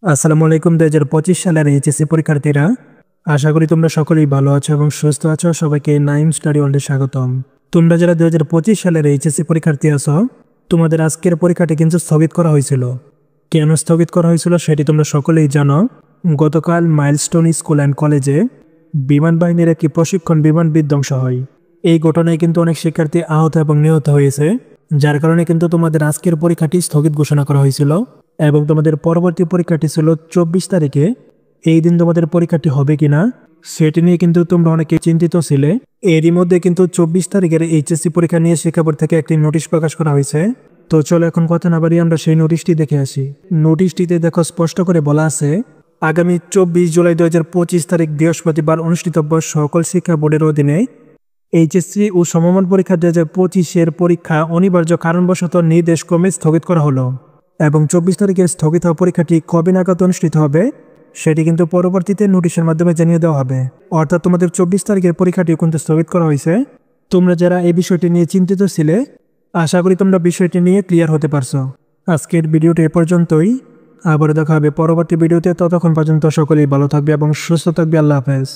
আসসালামু আলাইকুম। 2025 সালের এইচএসসি পরীক্ষার্থীরা, আশা করি তোমরা সকলেই ভালো আছো এবং সুস্থ আছো। সবাইকে নাইম স্টাডি ওয়ার্ল্ডে স্বাগতম। তোমরা যারা 2025 সালের এইচএসসি পরীক্ষার্থী আছো, তোমাদের আজকের পরীক্ষাটি কিন্তু স্থগিত করা হয়েছিল। কেন স্থগিত করা হয়েছিল সেটি তোমরা সকলেই জানো। গতকাল মাইলস্টোন স্কুল অ্যান্ড কলেজে বিমান বাহিনীর একটি প্রশিক্ষণ বিমান বিধ্বংস হয়। এই ঘটনায় কিন্তু অনেক শিক্ষার্থী আহত এবং নিহত হয়েছে, যার কারণে কিন্তু তোমাদের আজকের পরীক্ষাটি স্থগিত ঘোষণা করা হয়েছিল এবং তোমাদের পরবর্তী পরীক্ষাটি ছিল 24 তারিখে। এই দিন তোমাদের পরীক্ষাটি হবে কিনা সেটি নিয়ে কিন্তু তোমরা অনেকে চিন্তিত ছিলে। এরই মধ্যে কিন্তু 24 তারিখের এইচএসসি পরীক্ষা নিয়ে শিক্ষা বোর্ড থেকে একটি নোটিশ প্রকাশ করা হয়েছে। তো চলো এখন কথা না বাড়িয়ে আমরা সেই নোটিশটি দেখে আসি। নোটিশটিতে দেখো স্পষ্ট করে বলা আছে, আগামী 24 জুলাই 2025 তারিখ বৃহস্পতিবার অনুষ্ঠিতব্য সকল শিক্ষা বোর্ডের অধীনে এইচএসসি ও সমমান পরীক্ষা 2025-এর পরীক্ষা অনিবার্য কারণবশত নির্দেশক্রমে স্থগিত করা হলো এবং 24 তারিখে স্থগিত হওয়া পরীক্ষাটি কবে নাগাদ অনুষ্ঠিত হবে সেটি কিন্তু পরবর্তীতে নোটিশের মাধ্যমে জানিয়ে দেওয়া হবে। অর্থাৎ তোমাদের 24 তারিখের পরীক্ষাটিও কিন্তু স্থগিত করা হয়েছে। তোমরা যারা এই বিষয়টি নিয়ে চিন্তিত ছিলে, আশা করি তোমরা বিষয়টি নিয়ে ক্লিয়ার হতে পারছো। আজকের ভিডিওটি এ পর্যন্তই। আবার দেখা হবে পরবর্তী ভিডিওতে। ততক্ষণ পর্যন্ত সকলেই ভালো থাকবে এবং সুস্থ থাকবে। আল্লাহ হাফেজ।